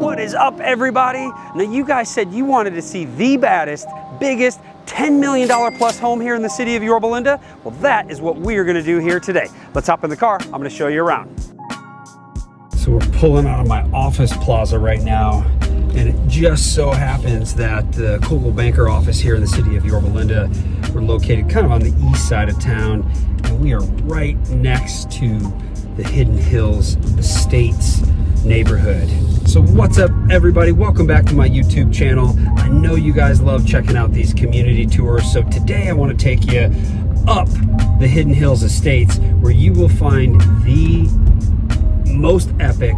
What is up, everybody? Now, you guys said you wanted to see the baddest, biggest, $10 million plus home here in the city of Yorba Linda. Well, that is what we are gonna do here today. Let's hop in the car. I'm gonna show you around. So we're pulling out of my office plaza right now, and it just so happens that the Coldwell Banker office here in the city of Yorba Linda, we're located kind of on the east side of town, and we are right next to the Hidden Hills Estates neighborhood. So what's up, everybody? Welcome back to my YouTube channel. I know you guys love checking out these community tours, so today I want to take you up the Hidden Hills Estates, where you will find the most epic,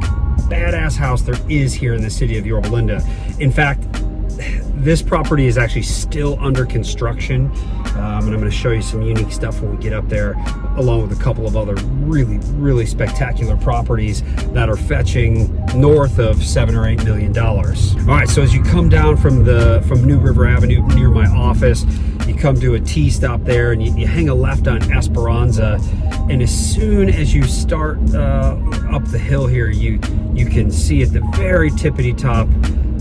badass house there is here in the city of Yorba Linda. In fact, this property is actually still under construction, and I'm going to show you some unique stuff when we get up there, along with a couple of other really spectacular properties that are fetching north of $7 or $8 million. All right, so as you come down from New River Avenue near my office, you come to a T stop there, and you hang a left on Esperanza, and as soon as you start up the hill here, you can see at the very tippity top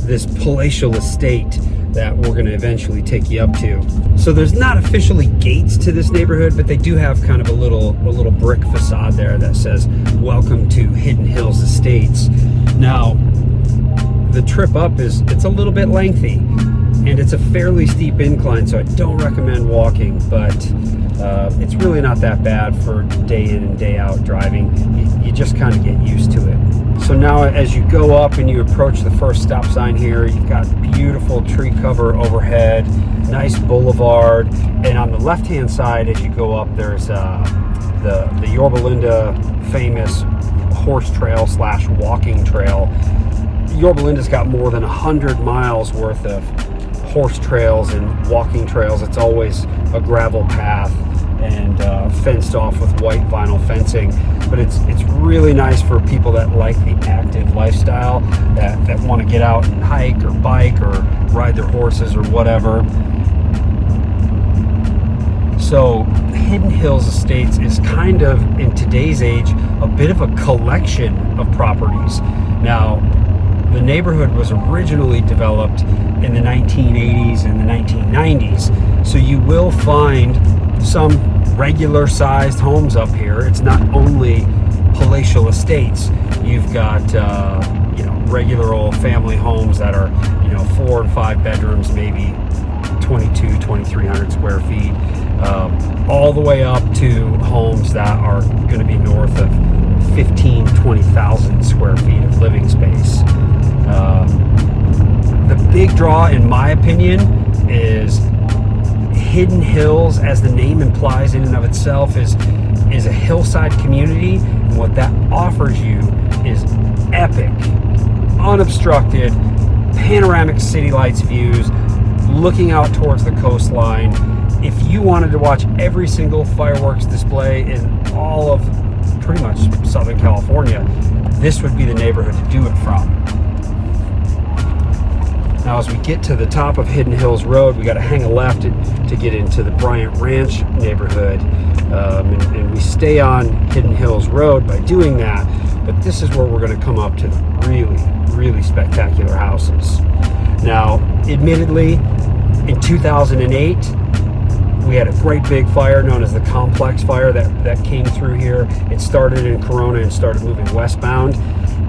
this palatial estate that we're going to eventually take you up to. So there's not officially gates to this neighborhood, but they do have kind of a little brick facade there that says "Welcome to Hidden Hills Estates." Now, the trip up it's a little bit lengthy, and it's a fairly steep incline, so I don't recommend walking, but it's really not that bad for day in and day out driving. You just kind of get used to it. So now as you go up and you approach the first stop sign here, you've got beautiful tree cover overhead, nice boulevard, and on the left-hand side as you go up, there's the Yorba Linda famous horse trail / walking trail. Yorba Linda's got more than 100 miles worth of horse trails and walking trails. It's always a gravel path and fenced off with white vinyl fencing, but it's really nice for people that like the active lifestyle, that want to get out and hike or bike or ride their horses or whatever. So Hidden Hills Estates is kind of, in today's age, a bit of a collection of properties. Now, the neighborhood was originally developed in the 1980s and the 1990s, so you will find some regular sized homes up here. It's not only palatial estates. You've got regular old family homes that are 4 and 5 bedrooms, maybe 2,300 square feet, all the way up to homes that are going to be north of 20,000 square feet of living space. The big draw, in my opinion, is Hidden Hills, as the name implies in and of itself, is a hillside community, and what that offers you is epic, unobstructed, panoramic city lights views, looking out towards the coastline. If you wanted to watch every single fireworks display in all of pretty much Southern California, this would be the neighborhood to do it from. Now, as we get to the top of Hidden Hills Road, we got to hang a left to get into the Bryant Ranch neighborhood, and we stay on Hidden Hills Road by doing that, but this is where we're going to come up to the really spectacular houses. Now, admittedly, in 2008, we had a great big fire known as the Complex Fire that came through here. It started in Corona and started moving westbound,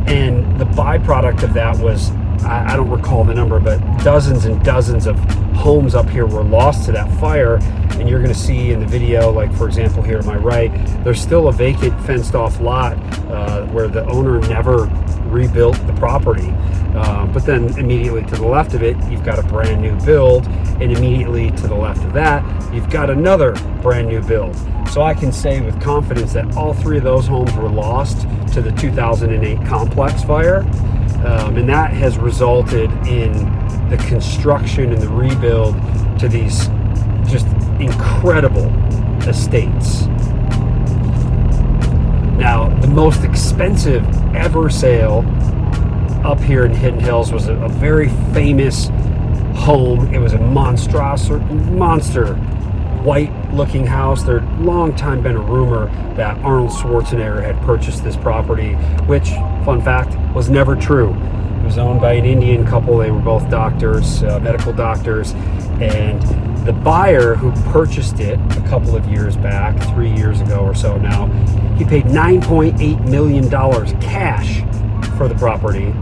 and the byproduct of that was, I don't recall the number, but dozens and dozens of homes up here were lost to that fire. And you're going to see in the video, like for example here to my right, there's still a vacant fenced off lot where the owner never rebuilt the property. But then immediately to the left of it, you've got a brand new build, and immediately to the left of that, you've got another brand new build. So I can say with confidence that all 3 of those homes were lost to the 2008 Complex Fire. And that has resulted in the construction and the rebuild to these just incredible estates. Now, the most expensive ever sale up here in Hidden Hills was a very famous home. It was a monster white looking house. There had long time been a rumor that Arnold Schwarzenegger had purchased this property, which, fun fact, was never true. It was owned by an Indian couple. They were both doctors, medical doctors, and the buyer who purchased it a couple of years back, 3 years ago or so now, he paid $9.8 million cash for the property,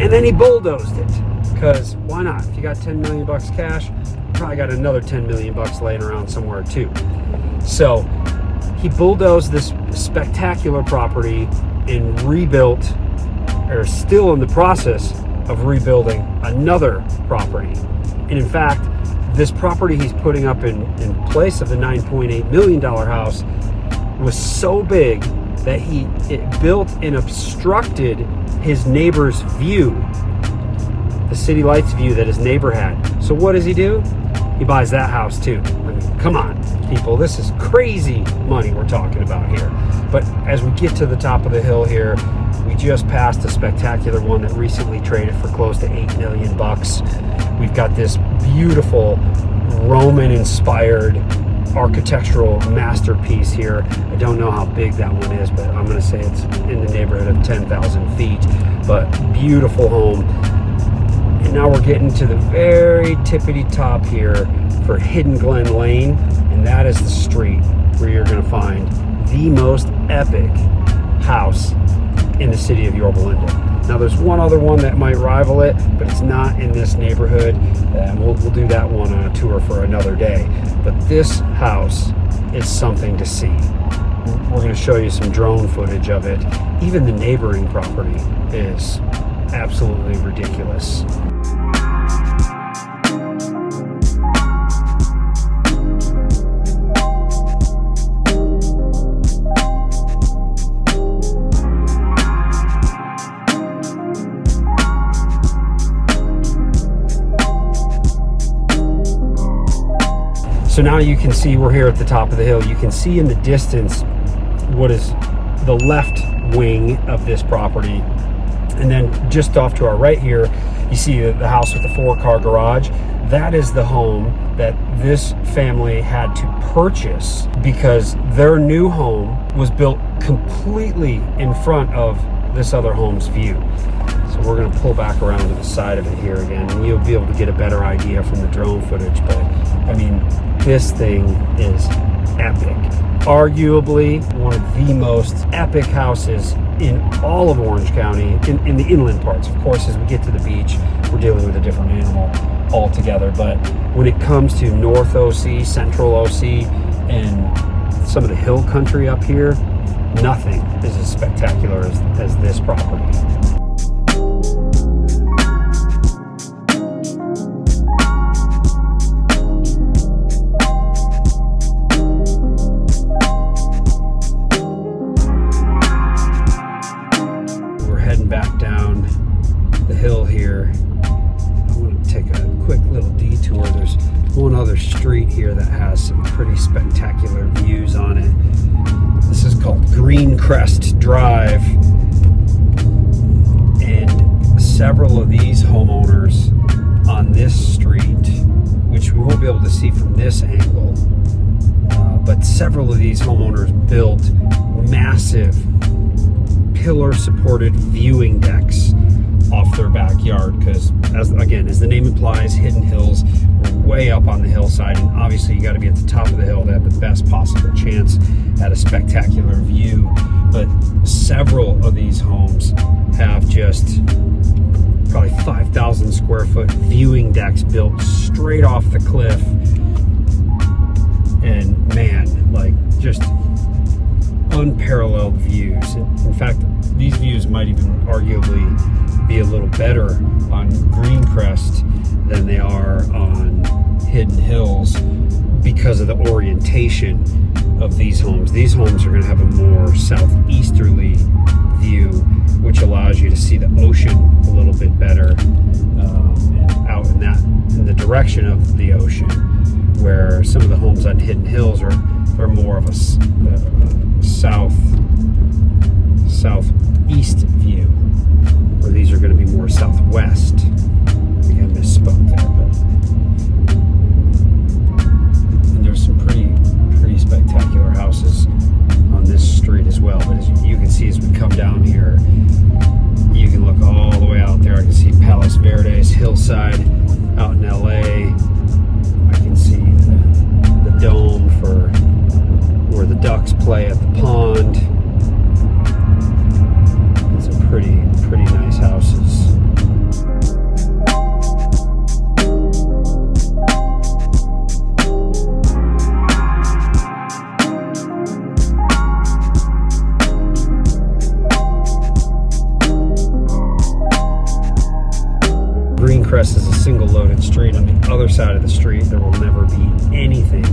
and then he bulldozed it, because why not? If you got 10 million bucks cash, you probably got another 10 million bucks laying around somewhere too. So he bulldozed this spectacular property and rebuilt, or still in the process of rebuilding, another property. And in fact, this property he's putting up in place of the $9.8 million house was so big that it built and obstructed his neighbor's view, the city lights view that his neighbor had. So what does he do? He buys that house too. I mean, come on, people, this is crazy money we're talking about here. But as we get to the top of the hill here, we just passed a spectacular one that recently traded for close to 8 million bucks. We've got this beautiful Roman-inspired architectural masterpiece here. I don't know how big that one is, but I'm going to say it's in the neighborhood of 10,000 feet. But beautiful home. And now we're getting to the very tippity top here for Hidden Glen Lane, and that is the street where you're going to find the most epic house in the city of Yorba Linda. Now there's one other one that might rival it, but it's not in this neighborhood, and we'll do that one on a tour for another day. But this house is something to see. We're going to show you some drone footage of it. Even the neighboring property is absolutely ridiculous. So now you can see we're here at the top of the hill. You can see in the distance what is the left wing of this property. And then just off to our right here, you see the house with the 4-car garage. That is the home that this family had to purchase because their new home was built completely in front of this other home's view. So we're going to pull back around to the side of it here again, and you'll be able to get a better idea from the drone footage. But I mean, this thing is epic. Arguably one of the most epic houses in all of Orange County, in the inland parts. Of course, as we get to the beach, we're dealing with a different animal altogether. But when it comes to North OC, Central OC, and some of the hill country up here, nothing is as spectacular as this property. Back down the hill here. I want to take a quick little detour. There's one other street here that has some pretty spectacular views on it. This is called Greencrest Drive, and several of these homeowners on this street, which we won't be able to see from this angle, but several of these homeowners built massive pillar-supported viewing decks off their backyard because, as the name implies, Hidden Hills, we're way up on the hillside, and obviously you got to be at the top of the hill to have the best possible chance at a spectacular view. But several of these homes have just probably 5,000 square foot viewing decks built straight off the cliff, and man, like, just unparalleled views. In fact, these views might even arguably be a little better on Greencrest than they are on Hidden Hills because of the orientation of these homes. These homes are going to have a more southeasterly view, which allows you to see the ocean a little bit better, and out in the direction of the ocean, where some of the homes on Hidden Hills are more of a southeast view, where these are going to be more southwest. I think I misspoke there, and there's some pretty spectacular houses on this street as well. But as you can see, as we come down here, you can look all the way Greencrest is a single loaded street. On the other side of the street, there will never be anything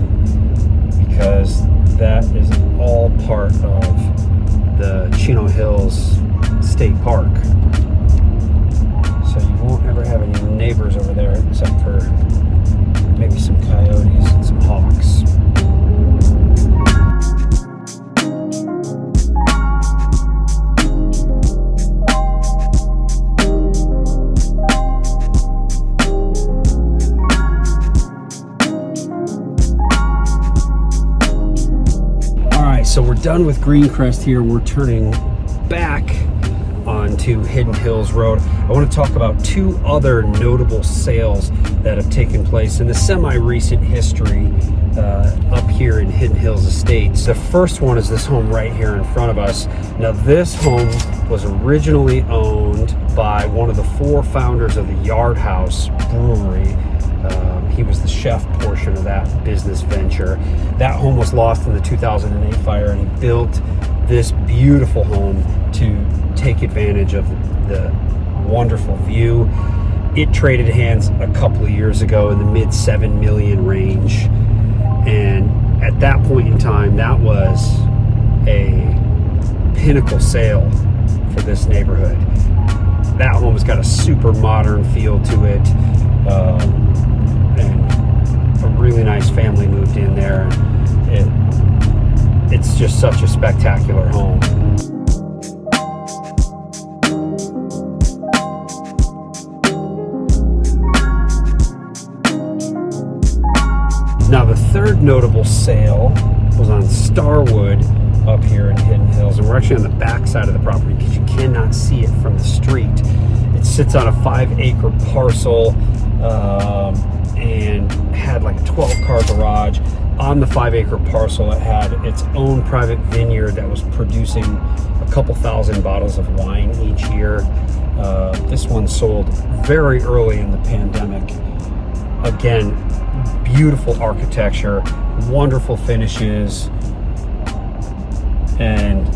because that is all part of the Chino Hills State Park. So you won't ever have any neighbors over there except for maybe some coyotes and some hawks. So we're done with Greencrest here. We're turning back onto Hidden Hills Road. I want to talk about two other notable sales that have taken place in the semi-recent history up here in Hidden Hills Estates. The first one is this home right here in front of us. Now this home was originally owned by one of the four founders of the Yard House Brewery. He was the chef portion of that business venture. That home was lost in the 2008 fire, and he built this beautiful home to take advantage of the wonderful view. It traded hands a couple of years ago in the mid 7 million range, and at that point in time, that was a pinnacle sale for this neighborhood. That home has got a super modern feel to it. And a really nice family moved in there. It's just such a spectacular home. Now the third notable sale was on Starwood up here in Hidden Hills, and we're actually on the back side of the property because you cannot see it from the street. It sits on a 5-acre parcel and had like a 12-car garage. On the 5-acre parcel, it had its own private vineyard that was producing a couple thousand bottles of wine each year. This one sold very early in the pandemic. Again, beautiful architecture, wonderful finishes, and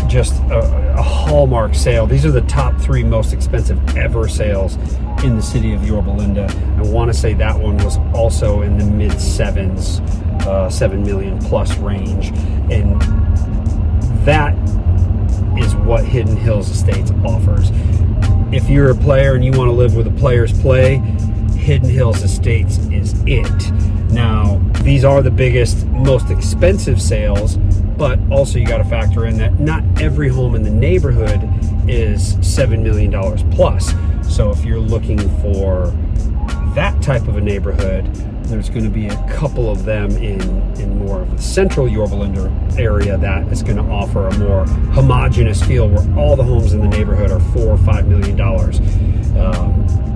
just a hallmark sale. These are the top 3 most expensive ever sales in the city of Yorba Linda. I want to say that one was also in the mid 7s, 7 million plus range, and that is what Hidden Hills Estates offers. If you're a player and you want to live where the players play, Hidden Hills Estates is it. Now, these are the biggest, most expensive sales, but also you got to factor in that not every home in the neighborhood is $7 million plus. So if you're looking for that type of a neighborhood, there's going to be a couple of them in more of the central Yorba Linda area that is going to offer a more homogeneous feel where all the homes in the neighborhood are $4 or $5 million.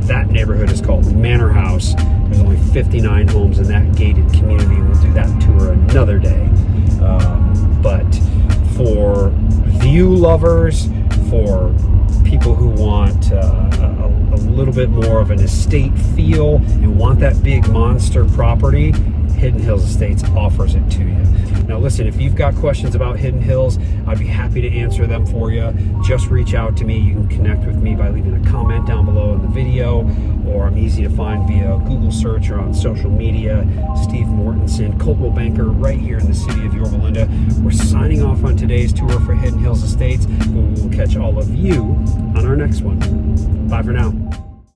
That neighborhood is called Manor House. There's only 59 homes in that gated community. We'll do that tour another day. But for view lovers, for people who want a little bit more of an estate feel and want that big monster property, Hidden Hills Estates offers it to you. Now listen, if you've got questions about Hidden Hills, I'd be happy to answer them for you. Just reach out to me. You can connect with me by leaving a comment down below in the video, or I'm easy to find via Google search or on social media. Steve Mortensen, Coldwell Banker, right here in the city of Yorba Linda. We're signing off on today's tour for Hidden Hills Estates, but we will catch all of you on our next one. Bye for now.